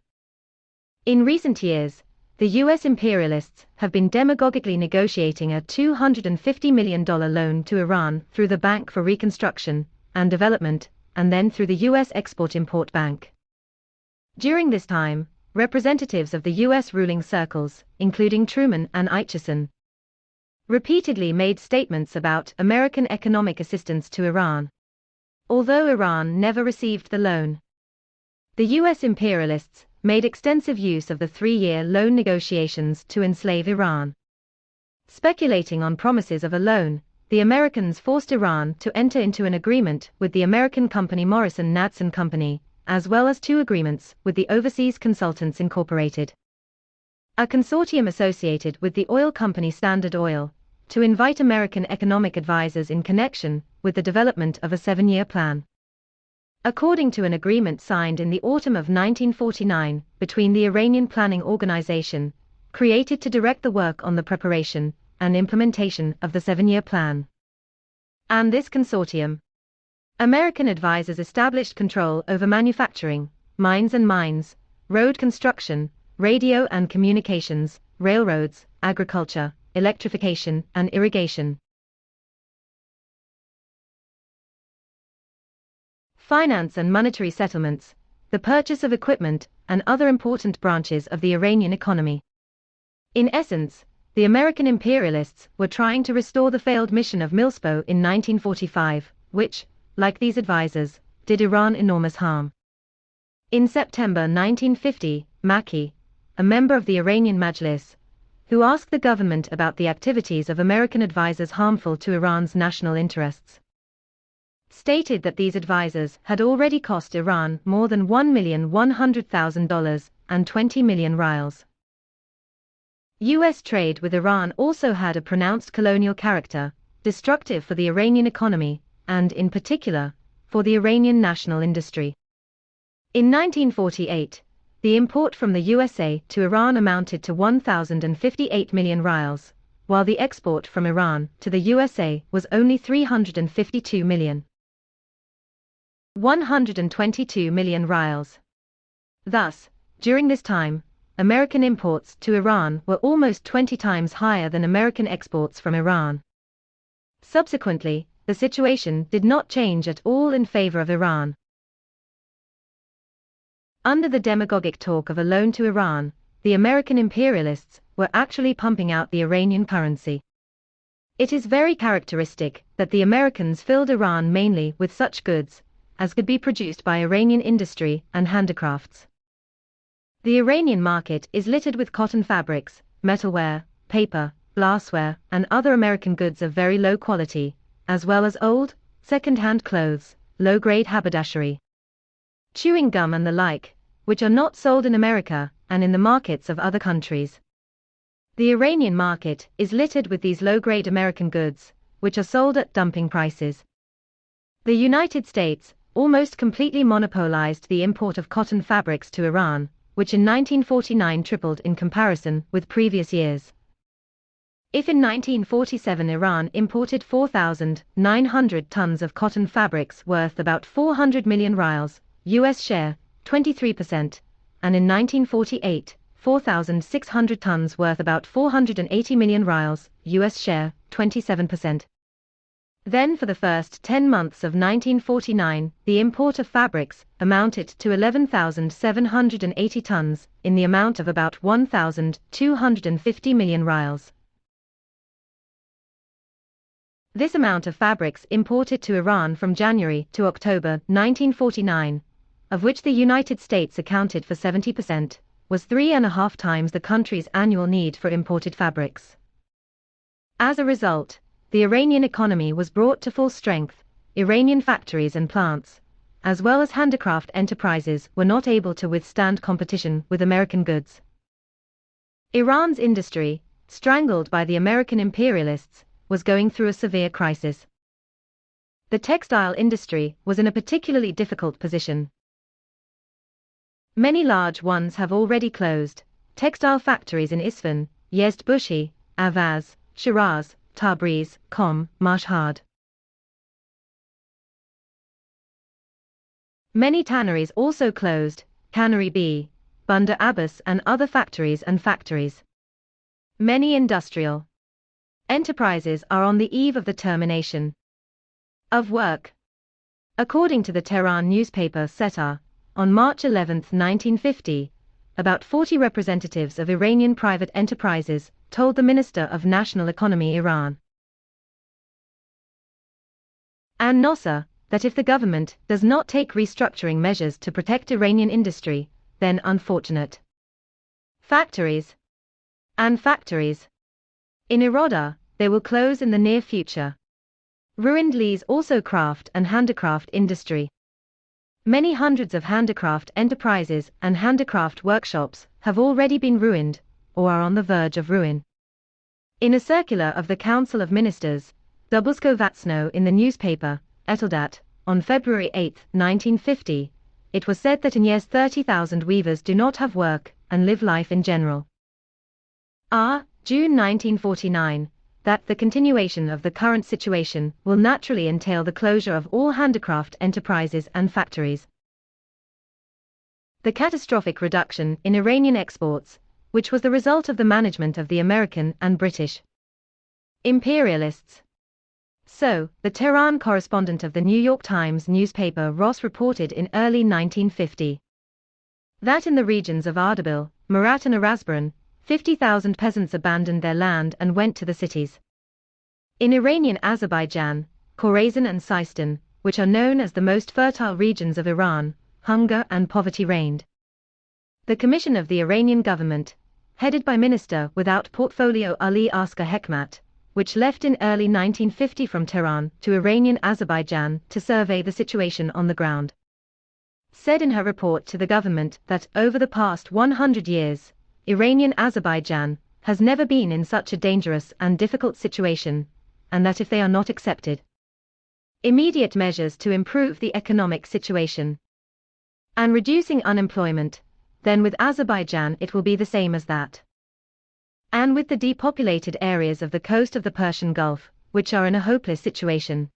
[SPEAKER 1] In recent years, the US imperialists have been demagogically negotiating a $250 million loan to Iran through the Bank for Reconstruction and Development, and then through the US Export-Import Bank. During this time, representatives of the U.S. ruling circles, including Truman and Aitchison, repeatedly made statements about American economic assistance to Iran. Although Iran never received the loan, the U.S. imperialists made extensive use of the 3-year loan negotiations to enslave Iran. Speculating on promises of a loan, the Americans forced Iran to enter into an agreement with the American company Morrison-Knudsen Company, as well as 2 agreements with the Overseas Consultants Incorporated, a consortium associated with the oil company Standard Oil, to invite American economic advisors in connection with the development of a 7-year plan. According to an agreement signed in the autumn of 1949 between the Iranian Planning Organization, created to direct the work on the preparation and implementation of the 7-year plan, and this consortium, American advisors established control over manufacturing, mines and mines, road construction, radio and communications, railroads, agriculture, electrification, and irrigation, finance and monetary settlements, the purchase of equipment, and other important branches of the Iranian economy. In essence, the American imperialists were trying to restore the failed mission of Milspo in 1945, which, like these advisors, did Iran enormous harm. In September 1950, Makki, a member of the Iranian Majlis, who asked the government about the activities of American advisors harmful to Iran's national interests, stated that these advisors had already cost Iran more than $1,100,000 and 20 million rials. U.S. trade with Iran also had a pronounced colonial character, destructive for the Iranian economy, and in particular, for the Iranian national industry. In 1948, the import from the USA to Iran amounted to 1,058 million rials, while the export from Iran to the USA was only 352 million. 122 million rials. Thus, during this time, American imports to Iran were almost 20 times higher than American exports from Iran. Subsequently, the situation did not change at all in favor of Iran. Under the demagogic talk of a loan to Iran, the American imperialists were actually pumping out the Iranian currency. It is very characteristic that the Americans filled Iran mainly with such goods as could be produced by Iranian industry and handicrafts. The Iranian market is littered with cotton fabrics, metalware, paper, glassware, and other American goods of very low quality, as well as old, second-hand clothes, low-grade haberdashery, chewing gum and the like, which are not sold in America and in the markets of other countries. The Iranian market is littered with these low-grade American goods, which are sold at dumping prices. The United States almost completely monopolized the import of cotton fabrics to Iran, which in 1949 tripled in comparison with previous years. If in 1947 Iran imported 4,900 tons of cotton fabrics worth about 400 million rials, U.S. share, 23%, and in 1948, 4,600 tons worth about 480 million rials, U.S. share, 27%. Then for the first 10 months of 1949, the import of fabrics amounted to 11,780 tons, in the amount of about 1,250 million rials. This amount of fabrics imported to Iran from January to October 1949, of which the United States accounted for 70%, was 3.5 times the country's annual need for imported fabrics. As a result, the Iranian economy was brought to full strength. Iranian factories and plants, as well as handicraft enterprises, were not able to withstand competition with American goods. Iran's industry, strangled by the American imperialists, was going through a severe crisis. The textile industry was in a particularly difficult position. Many large ones have already closed. Textile factories in Isfahan, Yezd-Bushi, Avaz, Shiraz, Tabriz, Qom, Mashhad. Many tanneries also closed, Cannery B, Bandar Abbas, and other factories. Many industrial enterprises are on the eve of the termination of work. According to the Tehran newspaper Setar, on March 11, 1950, about 40 representatives of Iranian private enterprises told the Minister of National Economy Iran and Nasser that if the government does not take restructuring measures to protect Iranian industry, then unfortunate factories in Iroda, they will close in the near future. Ruined Lee's also craft and handicraft industry. Many hundreds of handicraft enterprises and handicraft workshops have already been ruined, or are on the verge of ruin. In a circular of the Council of Ministers, Dubulsko in the newspaper, Eteldat, on February 8, 1950, it was said that in years 30,000 weavers do not have work and live life in general. June 1949, that the continuation of the current situation will naturally entail the closure of all handicraft enterprises and factories. The catastrophic reduction in Iranian exports, which was the result of the management of the American and British imperialists. So, the Tehran correspondent of the New York Times newspaper Ross reported in early 1950 that in the regions of Ardabil, Marat and Arazbaran, 50,000 peasants abandoned their land and went to the cities. In Iranian Azerbaijan, Khorasan and Sistan, which are known as the most fertile regions of Iran, hunger and poverty reigned. The commission of the Iranian government, headed by Minister without portfolio Ali Asghar Hekmat, which left in early 1950 from Tehran to Iranian Azerbaijan to survey the situation on the ground, said in her report to the government that over the past 100 years, Iranian Azerbaijan has never been in such a dangerous and difficult situation, and that if they are not accepted immediate measures to improve the economic situation and reducing unemployment, then with Azerbaijan it will be the same as that. And with the depopulated areas of the coast of the Persian Gulf, which are in a hopeless situation.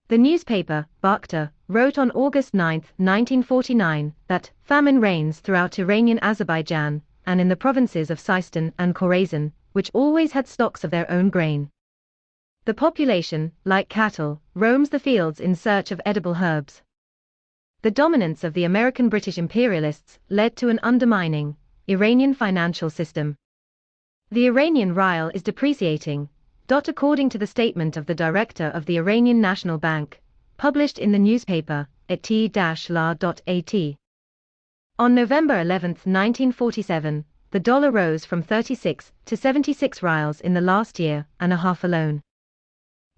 [SPEAKER 1] The newspaper, Bakhta, wrote on August 9, 1949, that famine reigns throughout Iranian Azerbaijan, and in the provinces of Sistan and Khorasan, which always had stocks of their own grain. The population, like cattle, roams the fields in search of edible herbs. The dominance of the American-British imperialists led to an undermining Iranian financial system. The Iranian rial is depreciating, according to the statement of the director of the Iranian National Bank, published in the newspaper, et-la.at. On November 11, 1947, the dollar rose from 36 to 76 rials in the last year and a half alone.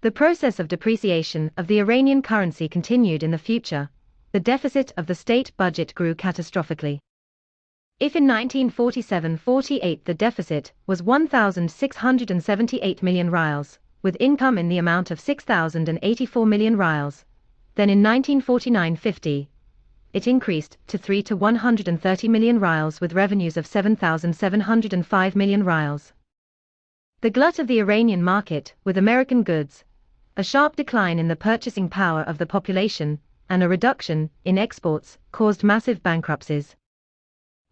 [SPEAKER 1] The process of depreciation of the Iranian currency continued in the future. The deficit of the state budget grew catastrophically. If in 1947-48 the deficit was 1,678 million rials, with income in the amount of 6,084 million rials, then in 1949-50, it increased to 3 to 130 million rials with revenues of 7,705 million rials. The glut of the Iranian market with American goods, a sharp decline in the purchasing power of the population, and a reduction in exports caused massive bankruptcies.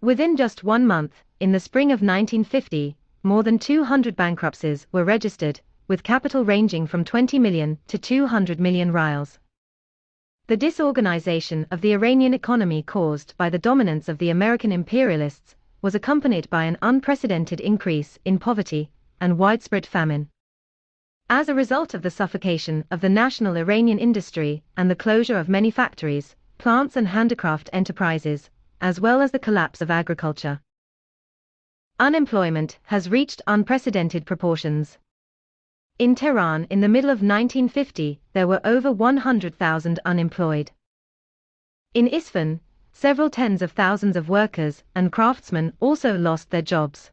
[SPEAKER 1] Within just 1 month, in the spring of 1950, more than 200 bankruptcies were registered, with capital ranging from 20 million to 200 million rials. The disorganization of the Iranian economy caused by the dominance of the American imperialists was accompanied by an unprecedented increase in poverty and widespread famine. As a result of the suffocation of the national Iranian industry and the closure of many factories, plants and handicraft enterprises, as well as the collapse of agriculture, unemployment has reached unprecedented proportions. In Tehran in the middle of 1950, there were over 100,000 unemployed. In Isfahan, several tens of thousands of workers and craftsmen also lost their jobs.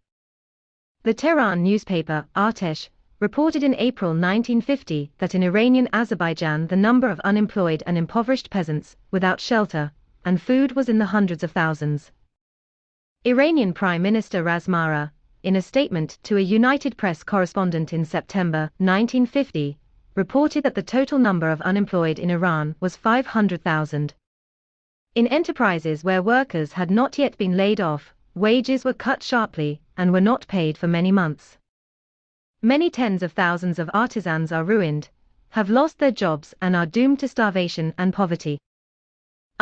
[SPEAKER 1] The Tehran newspaper, Artesh, reported in April 1950 that in Iranian Azerbaijan the number of unemployed and impoverished peasants, without shelter and food was in the hundreds of thousands. Iranian Prime Minister Razmara, in a statement to a United Press correspondent in September 1950, reported that the total number of unemployed in Iran was 500,000. In enterprises where workers had not yet been laid off, wages were cut sharply and were not paid for many months. Many tens of thousands of artisans are ruined, have lost their jobs and are doomed to starvation and poverty.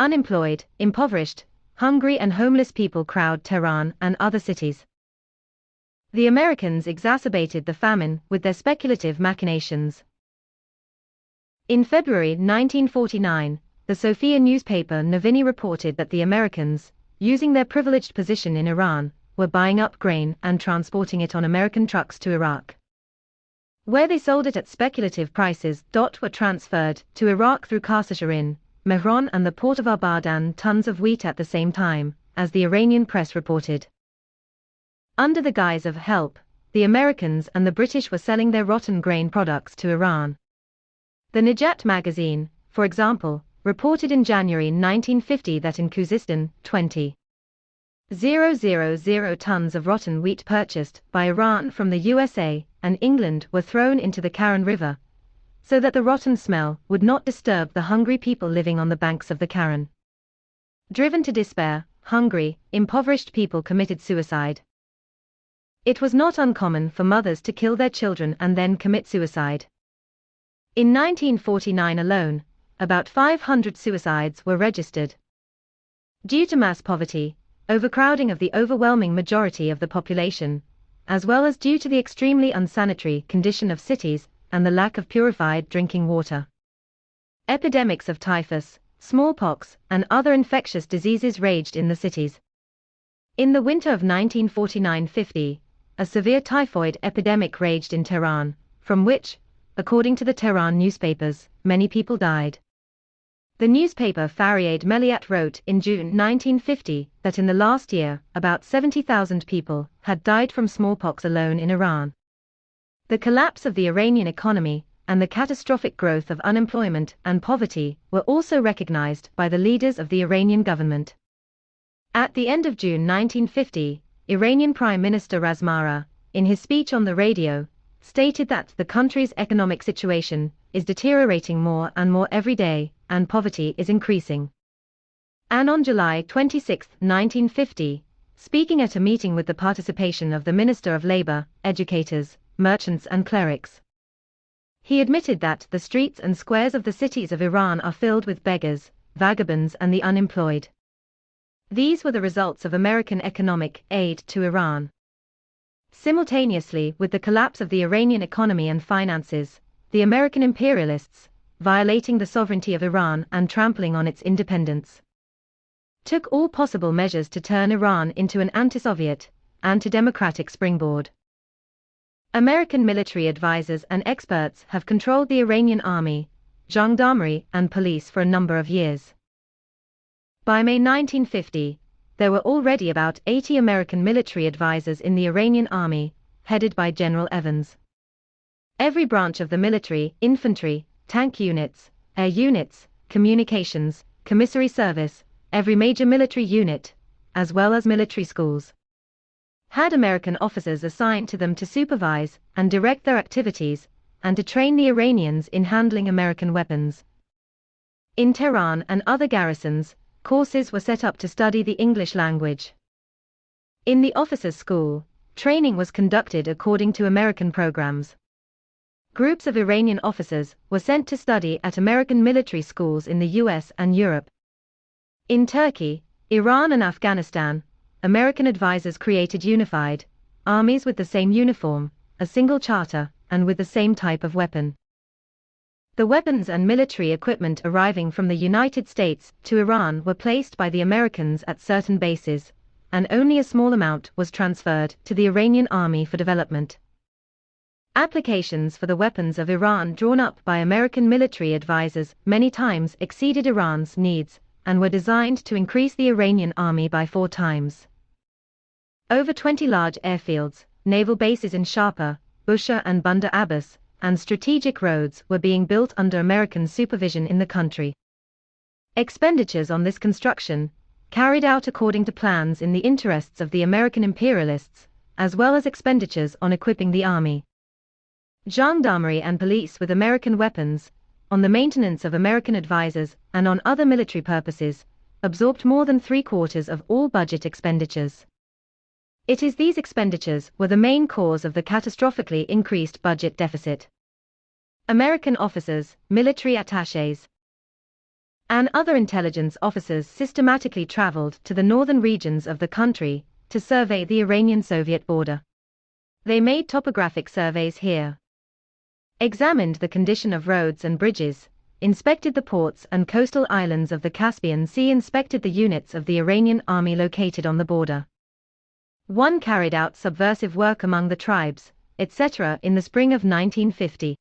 [SPEAKER 1] Unemployed, impoverished, hungry and homeless people crowd Tehran and other cities. The Americans exacerbated the famine with their speculative machinations. In February 1949, the Sofia newspaper Novini reported that the Americans, using their privileged position in Iran, were buying up grain and transporting it on American trucks to Iraq, where they sold it at speculative prices. Were transferred to Iraq through Kasashirin, Mehran and the port of Abadan tons of wheat at the same time, as the Iranian press reported. Under the guise of help, the Americans and the British were selling their rotten grain products to Iran. The Najat magazine, for example, reported in January 1950 that in Khuzestan, 20,000 tons of rotten wheat purchased by Iran from the USA and England were thrown into the Karen River, so that the rotten smell would not disturb the hungry people living on the banks of the Karen. Driven to despair, hungry, impoverished people committed suicide. It was not uncommon for mothers to kill their children and then commit suicide. In 1949 alone, about 500 suicides were registered. Due to mass poverty, overcrowding of the overwhelming majority of the population, as well as due to the extremely unsanitary condition of cities and the lack of purified drinking water. Epidemics of typhus, smallpox, and other infectious diseases raged in the cities. In the winter of 1949-50, a severe typhoid epidemic raged in Tehran, from which, according to the Tehran newspapers, many people died. The newspaper Faryad Meliat wrote in June 1950 that in the last year, about 70,000 people had died from smallpox alone in Iran. The collapse of the Iranian economy and the catastrophic growth of unemployment and poverty were also recognized by the leaders of the Iranian government. At the end of June 1950, Iranian Prime Minister Razmara, in his speech on the radio, stated that the country's economic situation is deteriorating more and more every day, and poverty is increasing. And on July 26, 1950, speaking at a meeting with the participation of the Minister of Labor, educators, merchants and clerics, he admitted that the streets and squares of the cities of Iran are filled with beggars, vagabonds and the unemployed. These were the results of American economic aid to Iran. Simultaneously with the collapse of the Iranian economy and finances, the American imperialists, violating the sovereignty of Iran and trampling on its independence, took all possible measures to turn Iran into an anti-Soviet, anti-democratic springboard. American military advisors and experts have controlled the Iranian army, gendarmerie and police for a number of years. By May 1950, there were already about 80 American military advisors in the Iranian army, headed by General Evans. Every branch of the military, infantry, tank units, air units, communications, commissary service, every major military unit, as well as military schools, had American officers assigned to them to supervise and direct their activities, and to train the Iranians in handling American weapons. In Tehran and other garrisons, courses were set up to study the English language. In the officers' school, training was conducted according to American programs. Groups of Iranian officers were sent to study at American military schools in the US and Europe. In Turkey, Iran and Afghanistan, American advisors created unified armies with the same uniform, a single charter, and with the same type of weapon. The weapons and military equipment arriving from the United States to Iran were placed by the Americans at certain bases, and only a small amount was transferred to the Iranian army for development. Applications for the weapons of Iran drawn up by American military advisors many times exceeded Iran's needs, and were designed to increase the Iranian army by 4 times. Over 20 large airfields, naval bases in Sharpa, Bushehr and Bandar Abbas, and strategic roads were being built under American supervision in the country. Expenditures on this construction, carried out according to plans in the interests of the American imperialists, as well as expenditures on equipping the army, gendarmerie and police with American weapons, on the maintenance of American advisors, and on other military purposes, absorbed more than 3/4 of all budget expenditures. It is these expenditures were the main cause of the catastrophically increased budget deficit. American officers, military attachés, and other intelligence officers systematically traveled to the northern regions of the country to survey the Iranian-Soviet border. They made topographic surveys here, examined the condition of roads and bridges, inspected the ports and coastal islands of the Caspian Sea, inspected the units of the Iranian army located on the border. One carried out subversive work among the tribes, etc. in the spring of 1950.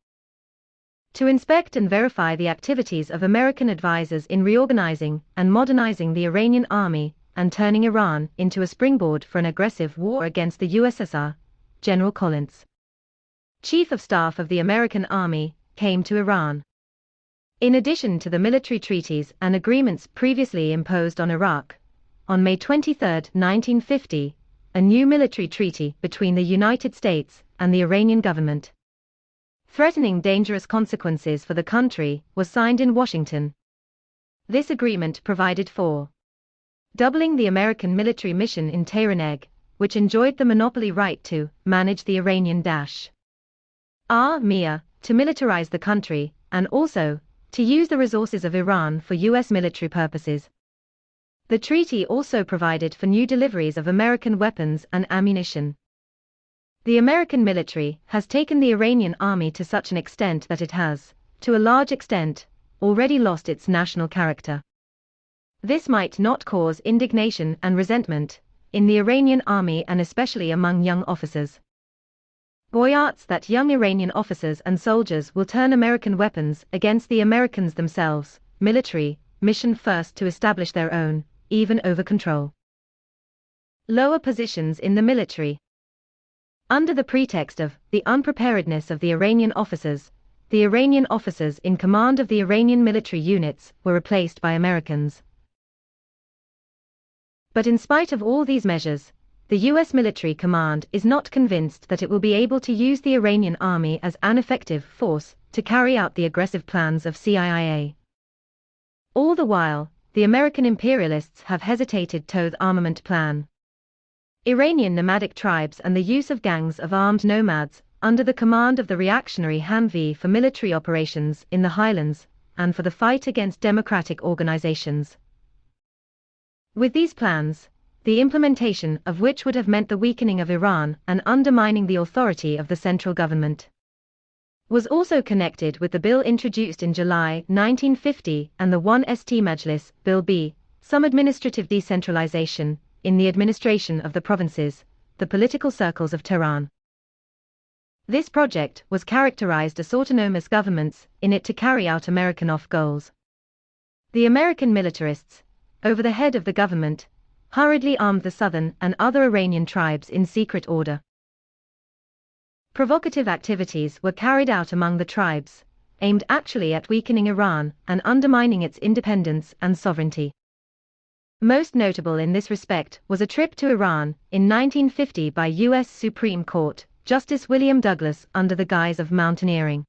[SPEAKER 1] To inspect and verify the activities of American advisors in reorganizing and modernizing the Iranian army and turning Iran into a springboard for an aggressive war against the USSR, General Collins, Chief of Staff of the American Army, came to Iran. In addition to the military treaties and agreements previously imposed on Iraq, on May 23, 1950, a new military treaty between the United States and the Iranian government, threatening dangerous consequences for the country, was signed in Washington. This agreement provided for doubling the American military mission in Tehran, which enjoyed the monopoly right to manage the Iranian-Army, to militarize the country, and also to use the resources of Iran for U.S. military purposes. The treaty also provided for new deliveries of American weapons and ammunition. The American military has taken the Iranian army to such an extent that it has, to a large extent, already lost its national character. This might not cause indignation and resentment in the Iranian army and especially among young officers. Boyards that young Iranian officers and soldiers will turn American weapons against the Americans themselves, military mission first to establish their own, even over control. Lower positions in the military. Under the pretext of the unpreparedness of the Iranian officers in command of the Iranian military units were replaced by Americans. But in spite of all these measures, the U.S. military command is not convinced that it will be able to use the Iranian army as an effective force to carry out the aggressive plans of CIA. All the while, the American imperialists have hesitated to the armament plan. Iranian nomadic tribes and the use of gangs of armed nomads under the command of the reactionary Hamvi for military operations in the highlands and for the fight against democratic organizations. With these plans, the implementation of which would have meant the weakening of Iran and undermining the authority of the central government, was also connected with the bill introduced in July 1950 and the 1st Majlis, Bill B, some administrative decentralization in the administration of the provinces, the political circles of Tehran. This project was characterized as autonomous governments in it to carry out American off goals. The American militarists, over the head of the government, hurriedly armed the southern and other Iranian tribes in secret order. Provocative activities were carried out among the tribes, aimed actually at weakening Iran and undermining its independence and sovereignty. Most notable in this respect was a trip to Iran in 1950 by U.S. Supreme Court Justice William Douglas under the guise of mountaineering.